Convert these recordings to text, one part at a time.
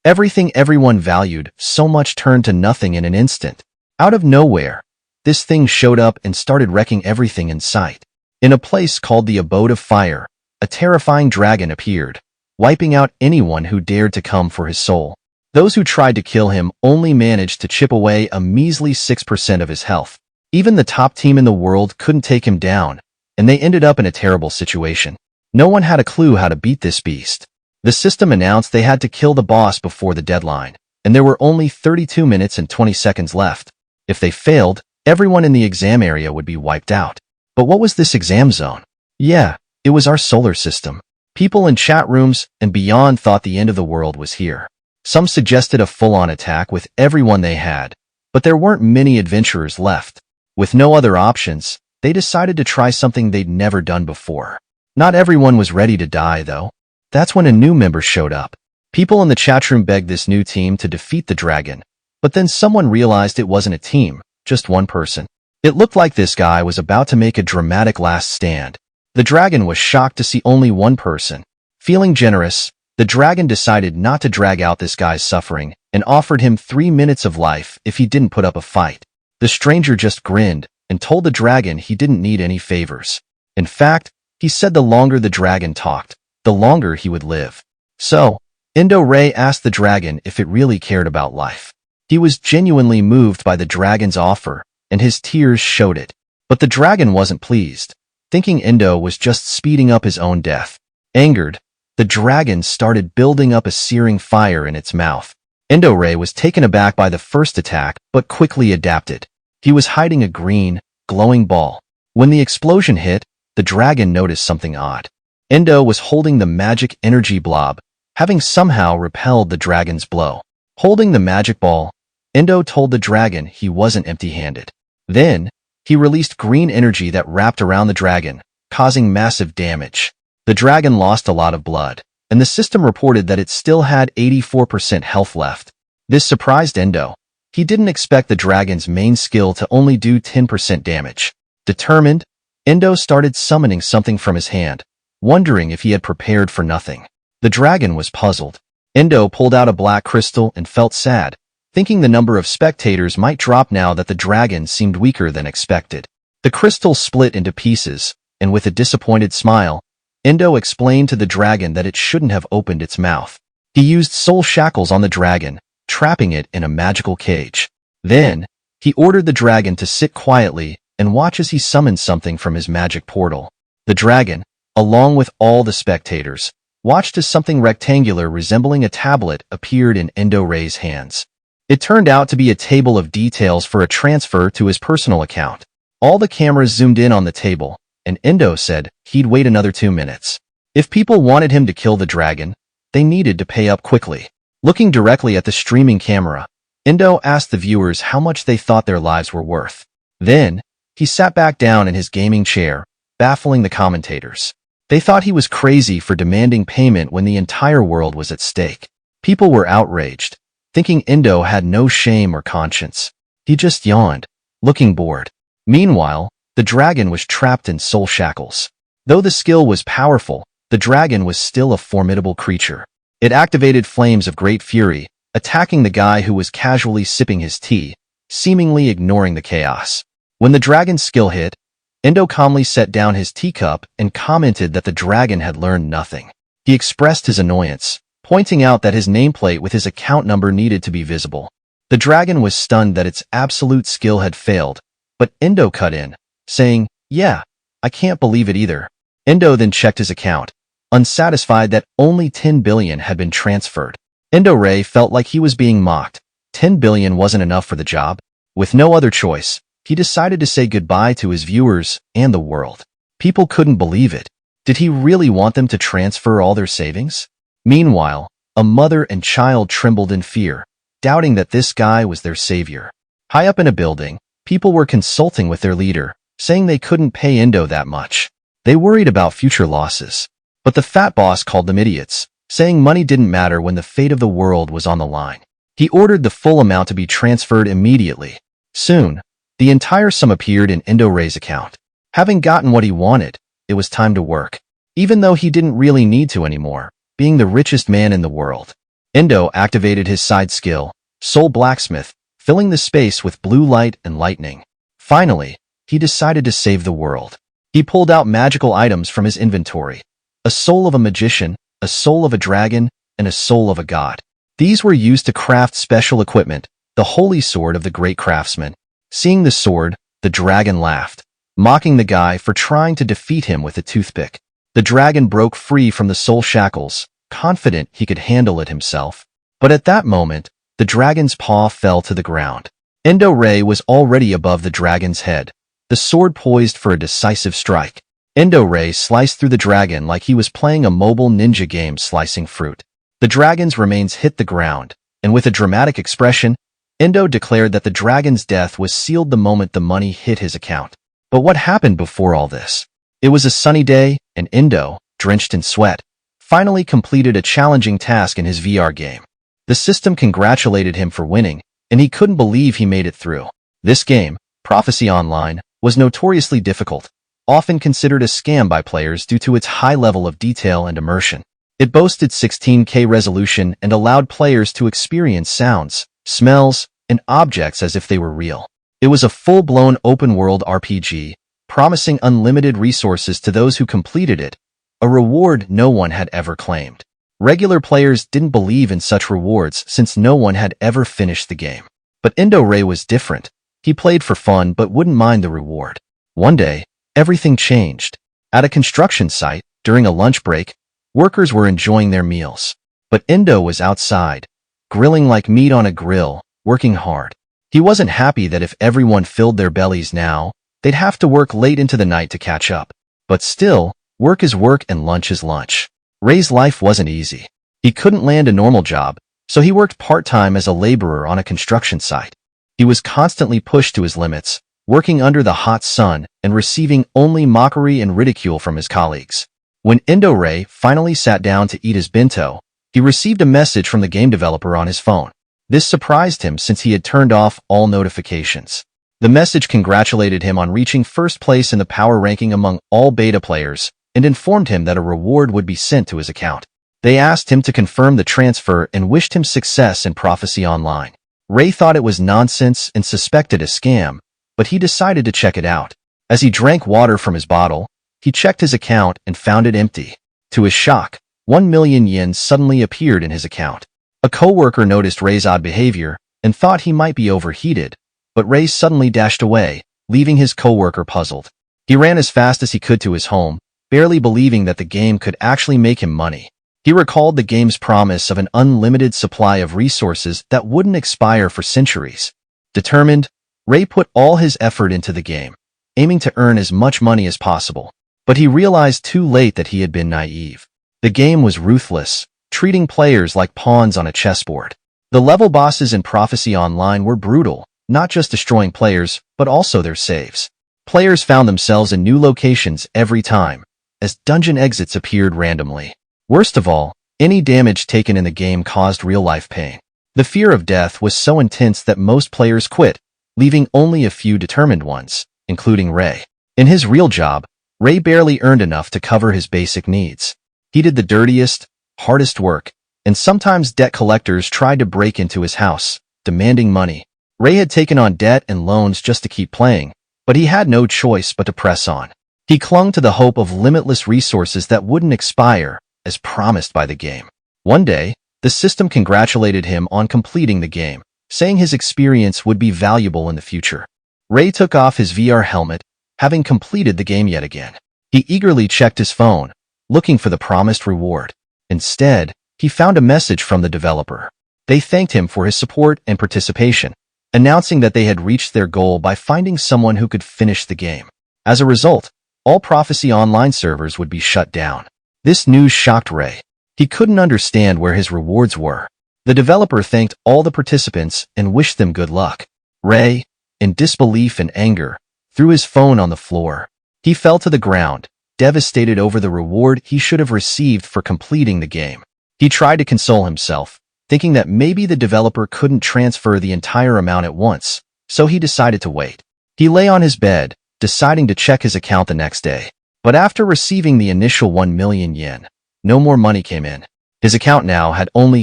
Everything everyone valued so much turned to nothing in an instant. Out of nowhere, this thing showed up and started wrecking everything in sight. In a place called the Abode of Fire, a terrifying dragon appeared, wiping out anyone who dared to come for his soul. Those who tried to kill him only managed to chip away a measly 6% of his health. Even the top team in the world couldn't take him down, and they ended up in a terrible situation. No one had a clue how to beat this beast. The system announced they had to kill the boss before the deadline, and there were only 32 minutes and 20 seconds left. If they failed, everyone in the exam area would be wiped out. But what was this exam zone? Yeah, it was our solar system. People in chat rooms and beyond thought the end of the world was here. Some suggested a full-on attack with everyone they had, but there weren't many adventurers left. With no other options, they decided to try something they'd never done before. Not everyone was ready to die, though. That's when a new member showed up. People in the chatroom begged this new team to defeat the dragon, but then someone realized it wasn't a team, just one person. It looked like this guy was about to make a dramatic last stand. The dragon was shocked to see only one person. Feeling generous, the dragon decided not to drag out this guy's suffering and offered him 3 minutes of life if he didn't put up a fight. The stranger just grinned and told the dragon he didn't need any favors. In fact, he said the longer the dragon talked, the longer he would live. So, Endou Rei asked the dragon if it really cared about life. He was genuinely moved by the dragon's offer, and his tears showed it. But the dragon wasn't pleased, thinking Endou was just speeding up his own death. Angered, the dragon started building up a searing fire in its mouth. Endou Rei was taken aback by the first attack, but quickly adapted. He was hiding a green, glowing ball. When the explosion hit, the dragon noticed something odd. Endou was holding the magic energy blob, having somehow repelled the dragon's blow. Holding the magic ball, Endou told the dragon he wasn't empty-handed. Then, he released green energy that wrapped around the dragon, causing massive damage. The dragon lost a lot of blood, and the system reported that it still had 84% health left. This surprised Endou. He didn't expect the dragon's main skill to only do 10% damage. Determined, Endou started summoning something from his hand, wondering if he had prepared for nothing. The dragon was puzzled. Endou pulled out a black crystal and felt sad, thinking the number of spectators might drop now that the dragon seemed weaker than expected. The crystal split into pieces, and with a disappointed smile, Endou explained to the dragon that it shouldn't have opened its mouth. He used soul shackles on the dragon, trapping it in a magical cage. Then, he ordered the dragon to sit quietly and watch as he summoned something from his magic portal. The dragon, along with all the spectators, watched as something rectangular resembling a tablet appeared in Endou Rei's hands. It turned out to be a table of details for a transfer to his personal account. All the cameras zoomed in on the table, and Endou said he'd wait another 2 minutes. If people wanted him to kill the dragon, they needed to pay up quickly. Looking directly at the streaming camera, Endou asked the viewers how much they thought their lives were worth. Then, he sat back down in his gaming chair, baffling the commentators. They thought he was crazy for demanding payment when the entire world was at stake. People were outraged, thinking Endou had no shame or conscience. He just yawned, looking bored. Meanwhile, the dragon was trapped in soul shackles. Though the skill was powerful, the dragon was still a formidable creature. It activated flames of great fury, attacking the guy who was casually sipping his tea, seemingly ignoring the chaos. When the dragon's skill hit, Endou calmly set down his teacup and commented that the dragon had learned nothing. He expressed his annoyance, pointing out that his nameplate with his account number needed to be visible. The dragon was stunned that its absolute skill had failed, but Endou cut in, saying, "Yeah, I can't believe it either." Endou then checked his account, unsatisfied that only 10 billion had been transferred. Endou Rei felt like he was being mocked. 10 billion wasn't enough for the job. With no other choice, he decided to say goodbye to his viewers and the world. People couldn't believe it. Did he really want them to transfer all their savings? Meanwhile, a mother and child trembled in fear, doubting that this guy was their savior. High up in a building, people were consulting with their leader, saying they couldn't pay Endou that much. They worried about future losses. But the fat boss called them idiots, saying money didn't matter when the fate of the world was on the line. He ordered the full amount to be transferred immediately. Soon, the entire sum appeared in Endou Rei's account. Having gotten what he wanted, it was time to work. Even though he didn't really need to anymore, being the richest man in the world. Endou activated his side skill, Soul Blacksmith, filling the space with blue light and lightning. Finally, he decided to save the world. He pulled out magical items from his inventory. A soul of a magician, a soul of a dragon, and a soul of a god. These were used to craft special equipment, the holy sword of the great craftsman. Seeing the sword, the dragon laughed, mocking the guy for trying to defeat him with a toothpick. The dragon broke free from the soul shackles, confident he could handle it himself. But at that moment, the dragon's paw fell to the ground. Endou Rei was already above the dragon's head, the sword poised for a decisive strike. Endou Rei sliced through the dragon like he was playing a mobile ninja game slicing fruit. The dragon's remains hit the ground, and with a dramatic expression, Endou declared that the dragon's death was sealed the moment the money hit his account. But what happened before all this? It was a sunny day, and Endou, drenched in sweat, finally completed a challenging task in his VR game. The system congratulated him for winning, and he couldn't believe he made it through. This game, Prophecy Online, was notoriously difficult, often considered a scam by players due to its high level of detail and immersion. It boasted 16K resolution and allowed players to experience sounds, smells, and objects as if they were real. It was a full-blown open-world RPG, promising unlimited resources to those who completed it, a reward no one had ever claimed. Regular players didn't believe in such rewards since no one had ever finished the game. But Endou Rei was different. He played for fun but wouldn't mind the reward. One day, everything changed. At a construction site, during a lunch break, workers were enjoying their meals. But Endou was outside, grilling like meat on a grill, working hard. He wasn't happy that if everyone filled their bellies now, they'd have to work late into the night to catch up. But still, work is work and lunch is lunch. Rei's life wasn't easy. He couldn't land a normal job, so he worked part-time as a laborer on a construction site. He was constantly pushed to his limits, working under the hot sun and receiving only mockery and ridicule from his colleagues. When Endou Rei finally sat down to eat his bento, he received a message from the game developer on his phone. This surprised him since he had turned off all notifications. The message congratulated him on reaching first place in the power ranking among all beta players and informed him that a reward would be sent to his account. They asked him to confirm the transfer and wished him success in Prophecy Online. Rei thought it was nonsense and suspected a scam, but he decided to check it out. As he drank water from his bottle, he checked his account and found it empty. To his shock, 1 million yen suddenly appeared in his account. A coworker noticed Rei's odd behavior and thought he might be overheated, but Rei suddenly dashed away, leaving his coworker puzzled. He ran as fast as he could to his home, barely believing that the game could actually make him money. He recalled the game's promise of an unlimited supply of resources that wouldn't expire for centuries. Determined, Rei put all his effort into the game, aiming to earn as much money as possible. But he realized too late that he had been naive. The game was ruthless, treating players like pawns on a chessboard. The level bosses in Prophecy Online were brutal, not just destroying players, but also their saves. Players found themselves in new locations every time, as dungeon exits appeared randomly. Worst of all, any damage taken in the game caused real-life pain. The fear of death was so intense that most players quit, leaving only a few determined ones, including Rei. In his real job, Rei barely earned enough to cover his basic needs. He did the dirtiest, hardest work, and sometimes debt collectors tried to break into his house, demanding money. Rei had taken on debt and loans just to keep playing, but he had no choice but to press on. He clung to the hope of limitless resources that wouldn't expire, as promised by the game. One day, the system congratulated him on completing the game, saying his experience would be valuable in the future. Rei took off his VR helmet, having completed the game yet again. He eagerly checked his phone, looking for the promised reward. Instead, he found a message from the developer. They thanked him for his support and participation, announcing that they had reached their goal by finding someone who could finish the game. As a result, all Prophecy Online servers would be shut down. This news shocked Rei. He couldn't understand where his rewards were. The developer thanked all the participants and wished them good luck. Rei, in disbelief and anger, threw his phone on the floor. He fell to the ground, devastated over the reward he should have received for completing the game. He tried to console himself, thinking that maybe the developer couldn't transfer the entire amount at once, so he decided to wait. He lay on his bed, deciding to check his account the next day. But after receiving the initial 1 million yen, no more money came in. His account now had only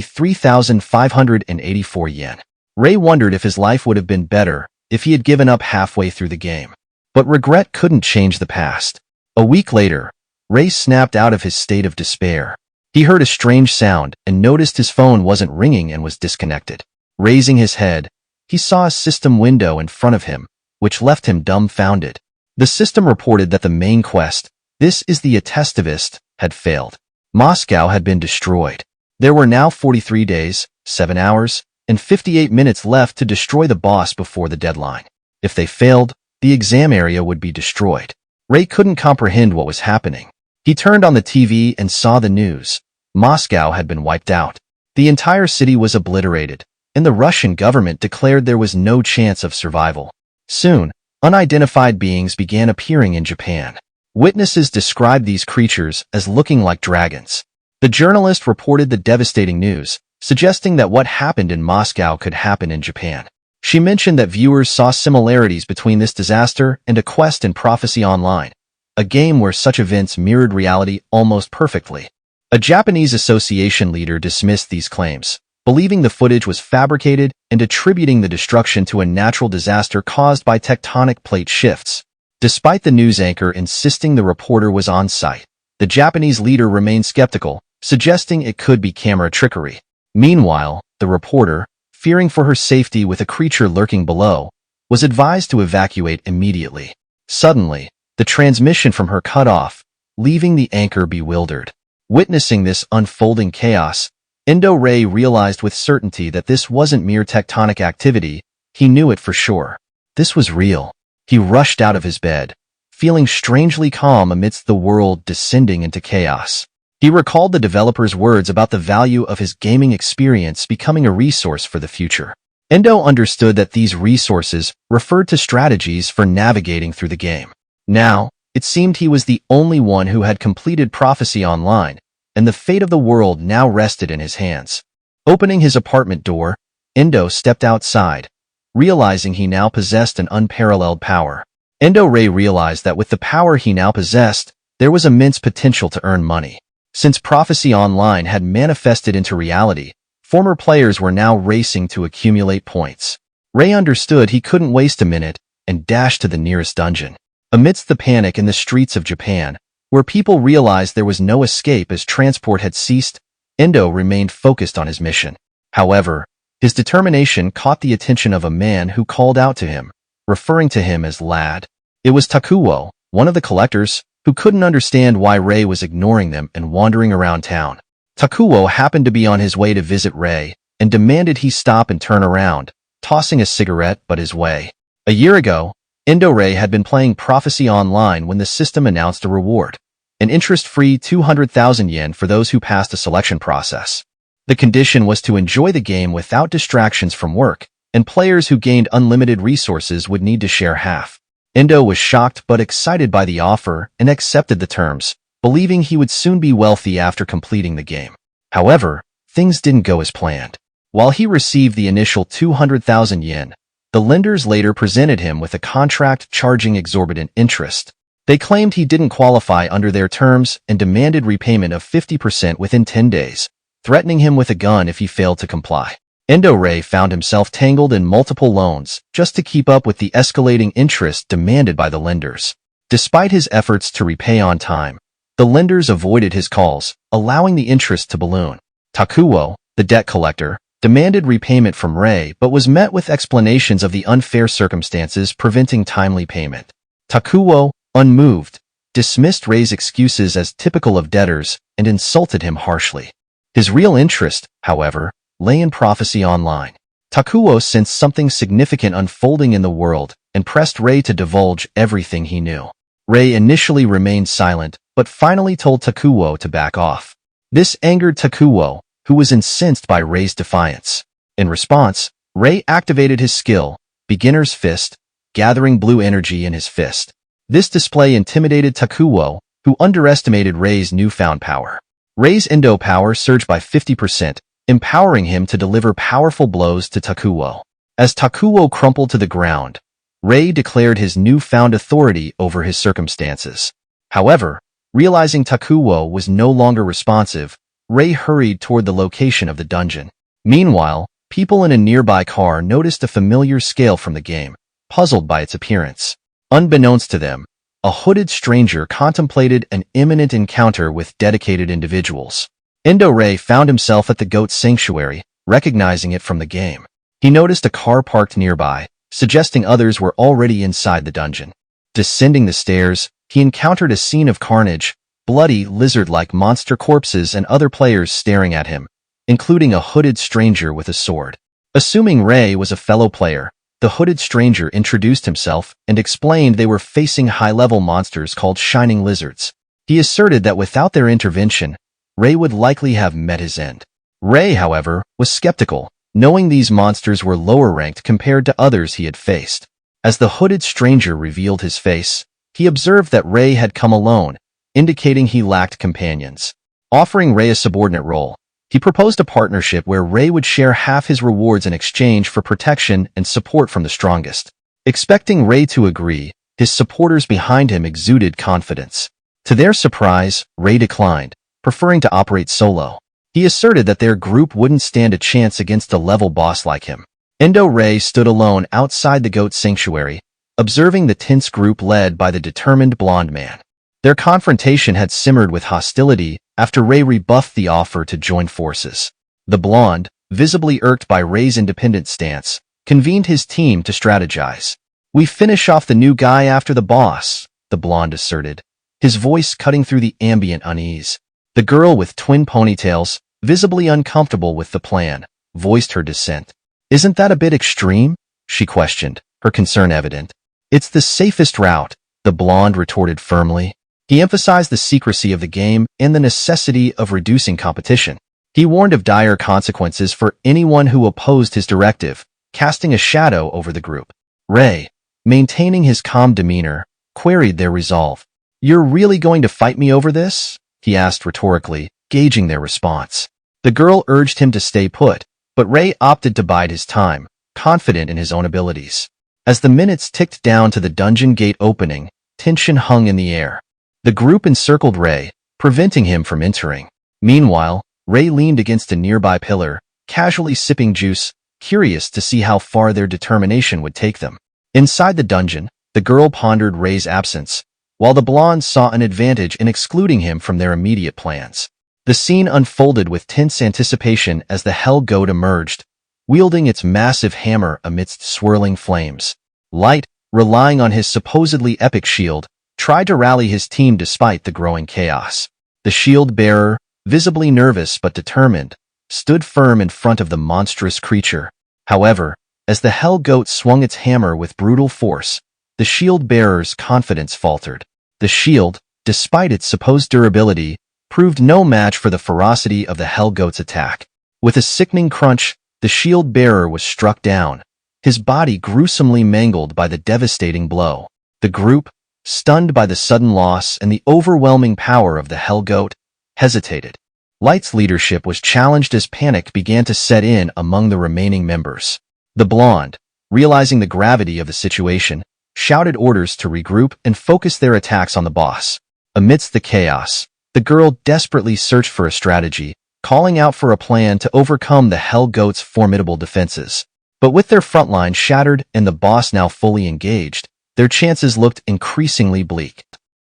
3,584 yen. Rei wondered if his life would have been better if he had given up halfway through the game. But regret couldn't change the past. A week later, Rei snapped out of his state of despair. He heard a strange sound and noticed his phone wasn't ringing and was disconnected. Raising his head, he saw a system window in front of him, which left him dumbfounded. The system reported that the main quest, "This is the Attestivist," had failed. Moscow had been destroyed. There were now 43 days, 7 hours, and 58 minutes left to destroy the boss before the deadline. If they failed, the exam area would be destroyed. Rei couldn't comprehend what was happening. He turned on the TV and saw the news. Moscow had been wiped out. The entire city was obliterated, and the Russian government declared there was no chance of survival. Soon, unidentified beings began appearing in Japan. Witnesses described these creatures as looking like dragons. The journalist reported the devastating news, suggesting that what happened in Moscow could happen in Japan. She mentioned that viewers saw similarities between this disaster and a quest in Prophecy Online, a game where such events mirrored reality almost perfectly. A Japanese association leader dismissed these claims, believing the footage was fabricated and attributing the destruction to a natural disaster caused by tectonic plate shifts. Despite the news anchor insisting the reporter was on site, the Japanese leader remained skeptical, suggesting it could be camera trickery. Meanwhile, the reporter, fearing for her safety with a creature lurking below, was advised to evacuate immediately. Suddenly, the transmission from her cut off, leaving the anchor bewildered. Witnessing this unfolding chaos, Endou Rei realized with certainty that this wasn't mere tectonic activity. He knew it for sure. This was real. He rushed out of his bed, feeling strangely calm amidst the world descending into chaos. He recalled the developer's words about the value of his gaming experience becoming a resource for the future. Endou understood that these resources referred to strategies for navigating through the game. Now, it seemed he was the only one who had completed Prophecy Online, and the fate of the world now rested in his hands. Opening his apartment door, Endou stepped outside, realizing he now possessed an unparalleled power. Endou Rei realized that with the power he now possessed, there was immense potential to earn money. Since Prophecy Online had manifested into reality, former players were now racing to accumulate points. Rei understood he couldn't waste a minute and dashed to the nearest dungeon. Amidst the panic in the streets of Japan, where people realized there was no escape as transport had ceased, Endou remained focused on his mission. However, his determination caught the attention of a man who called out to him, referring to him as Lad. It was Takuo, one of the collectors, who couldn't understand why Rei was ignoring them and wandering around town. Takuo happened to be on his way to visit Rei and demanded he stop and turn around, tossing a cigarette but his way. A year ago, Endou Rei had been playing Prophecy Online when the system announced a reward, an interest-free 200,000 yen for those who passed a selection process. The condition was to enjoy the game without distractions from work, and players who gained unlimited resources would need to share half. Endou was shocked but excited by the offer and accepted the terms, believing he would soon be wealthy after completing the game. However, things didn't go as planned. While he received the initial 200,000 yen, the lenders later presented him with a contract charging exorbitant interest. They claimed he didn't qualify under their terms and demanded repayment of 50% within 10 days, threatening him with a gun if he failed to comply. Endou Rei found himself tangled in multiple loans just to keep up with the escalating interest demanded by the lenders. Despite his efforts to repay on time, the lenders avoided his calls, allowing the interest to balloon. Takuo, the debt collector, demanded repayment from Rei but was met with explanations of the unfair circumstances preventing timely payment. Takuo, unmoved, dismissed Rei's excuses as typical of debtors and insulted him harshly. His real interest, however, lay in Prophecy Online. Takuo sensed something significant unfolding in the world and pressed Rei to divulge everything he knew. Rei initially remained silent, but finally told Takuo to back off. This angered Takuo, who was incensed by Rei's defiance. In response, Rei activated his skill, Beginner's Fist, gathering blue energy in his fist. This display intimidated Takuo, who underestimated Rei's newfound power. Rei's endo power surged by 50%, empowering him to deliver powerful blows to Takuo. As Takuo crumpled to the ground, Rei declared his newfound authority over his circumstances. However, realizing Takuo was no longer responsive, Rei hurried toward the location of the dungeon. Meanwhile, people in a nearby car noticed a familiar scale from the game, puzzled by its appearance. Unbeknownst to them, a hooded stranger contemplated an imminent encounter with dedicated individuals. Endou Rei found himself at the goat sanctuary, recognizing it from the game. He noticed a car parked nearby, suggesting others were already inside the dungeon. Descending the stairs, he encountered a scene of carnage, bloody lizard-like monster corpses and other players staring at him, including a hooded stranger with a sword. Assuming Rei was a fellow player, the hooded stranger introduced himself and explained they were facing high-level monsters called shining lizards. He asserted that without their intervention, Rei would likely have met his end. Rei, however, was skeptical, knowing these monsters were lower-ranked compared to others he had faced. As the hooded stranger revealed his face, he observed that Rei had come alone, indicating he lacked companions. Offering Rei a subordinate role, he proposed a partnership where Rei would share half his rewards in exchange for protection and support from the strongest. Expecting Rei to agree, his supporters behind him exuded confidence. To their surprise, Rei declined, preferring to operate solo. He asserted that their group wouldn't stand a chance against a level boss like him. Endou Rei stood alone outside the goat sanctuary, observing the tense group led by the determined blonde man. Their confrontation had simmered with hostility after Rei rebuffed the offer to join forces. The blonde, visibly irked by Rei's independent stance, convened his team to strategize. "We finish off the new guy after the boss," the blonde asserted, his voice cutting through the ambient unease. The girl with twin ponytails, visibly uncomfortable with the plan, voiced her dissent. "Isn't that a bit extreme?" she questioned, her concern evident. "It's the safest route," the blonde retorted firmly. He emphasized the secrecy of the game and the necessity of reducing competition. He warned of dire consequences for anyone who opposed his directive, casting a shadow over the group. Rei, maintaining his calm demeanor, queried their resolve. "You're really going to fight me over this?" he asked rhetorically, gauging their response. The girl urged him to stay put, but Rei opted to bide his time, confident in his own abilities. As the minutes ticked down to the dungeon gate opening, tension hung in the air. The group encircled Rei, preventing him from entering. Meanwhile, Rei leaned against a nearby pillar, casually sipping juice, curious to see how far their determination would take them. Inside the dungeon, the girl pondered Rei's absence, while the blonde saw an advantage in excluding him from their immediate plans. The scene unfolded with tense anticipation as the Hell Goat emerged, wielding its massive hammer amidst swirling flames. Light, relying on his supposedly epic shield, tried to rally his team despite the growing chaos. The shield bearer, visibly nervous but determined, stood firm in front of the monstrous creature. However, as the Hell Goat swung its hammer with brutal force, the shield bearer's confidence faltered. The shield, despite its supposed durability, proved no match for the ferocity of the Hell Goat's attack. With a sickening crunch, the shield bearer was struck down, his body gruesomely mangled by the devastating blow. The group, stunned by the sudden loss and the overwhelming power of the Hell Goat, hesitated. Light's leadership was challenged as panic began to set in among the remaining members. The blonde, realizing the gravity of the situation, shouted orders to regroup and focus their attacks on the boss. Amidst the chaos, the girl desperately searched for a strategy, calling out for a plan to overcome the Hell Goat's formidable defenses. But with their front line shattered and the boss now fully engaged, their chances looked increasingly bleak.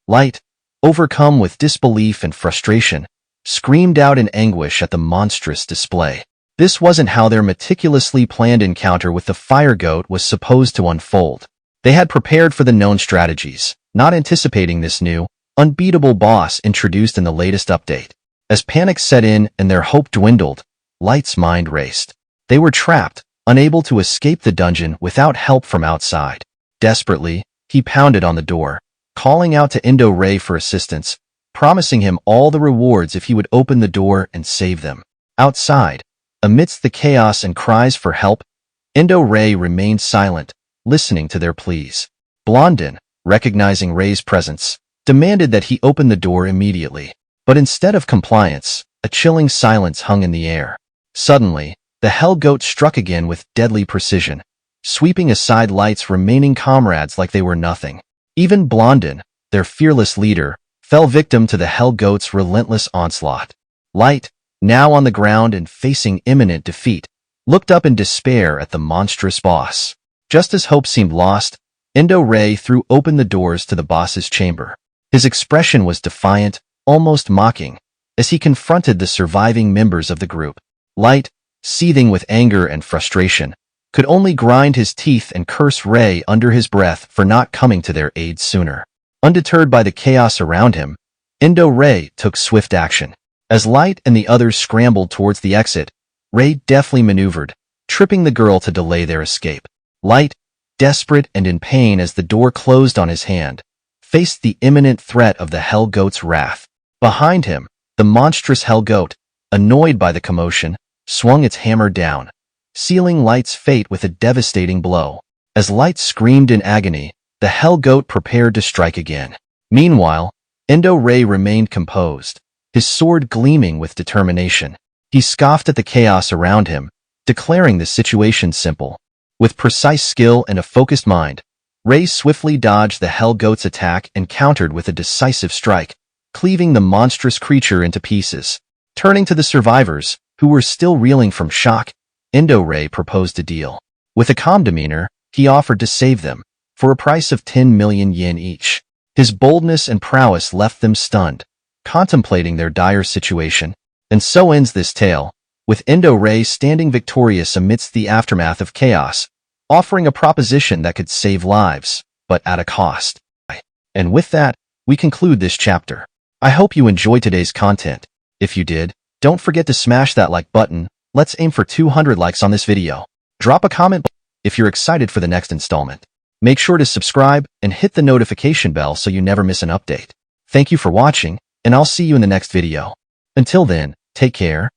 Light, overcome with disbelief and frustration, screamed out in anguish at the monstrous display. This wasn't how their meticulously planned encounter with the Fire Goat was supposed to unfold. They had prepared for the known strategies, not anticipating this new, unbeatable boss introduced in the latest update. As panic set in and their hope dwindled, Light's mind raced. They were trapped, unable to escape the dungeon without help from outside. Desperately, he pounded on the door, calling out to Endou Rei for assistance, promising him all the rewards if he would open the door and save them. Outside, amidst the chaos and cries for help, Endou Rei remained silent, listening to their pleas. Blondin, recognizing Rei's presence, demanded that he open the door immediately. But instead of compliance, a chilling silence hung in the air. Suddenly, the Hell Goat struck again with deadly precision, sweeping aside Light's remaining comrades like they were nothing. Even Blondin, their fearless leader, fell victim to the Hell Goat's relentless onslaught. Light, now on the ground and facing imminent defeat, looked up in despair at the monstrous boss. Just as hope seemed lost, Endou Rei threw open the doors to the boss's chamber. His expression was defiant, almost mocking, as he confronted the surviving members of the group. Light, seething with anger and frustration, could only grind his teeth and curse Rei under his breath for not coming to their aid sooner. Undeterred by the chaos around him, Endou Rei took swift action. As Light and the others scrambled towards the exit, Rei deftly maneuvered, tripping the girl to delay their escape. Light, desperate and in pain as the door closed on his hand, faced the imminent threat of the Hell Goat's wrath. Behind him, the monstrous Hell Goat, annoyed by the commotion, swung its hammer down, sealing Light's fate with a devastating blow. As Light screamed in agony, the Hell Goat prepared to strike again. Meanwhile, Endou Rei remained composed, his sword gleaming with determination. He scoffed at the chaos around him, declaring the situation simple. With precise skill and a focused mind, Rei swiftly dodged the Hell Goat's attack and countered with a decisive strike, cleaving the monstrous creature into pieces. Turning to the survivors, who were still reeling from shock, Endou Rei proposed a deal. With a calm demeanor, he offered to save them, for a price of 10 million yen each. His boldness and prowess left them stunned, contemplating their dire situation. And so ends this tale, with Endou Rei standing victorious amidst the aftermath of chaos, offering a proposition that could save lives, but at a cost. And with that, we conclude this chapter. I hope you enjoyed today's content. If you did, don't forget to smash that like button. Let's aim for 200 likes on this video. Drop a comment if you're excited for the next installment. Make sure to subscribe and hit the notification bell so you never miss an update. Thank you for watching, and I'll see you in the next video. Until then, take care,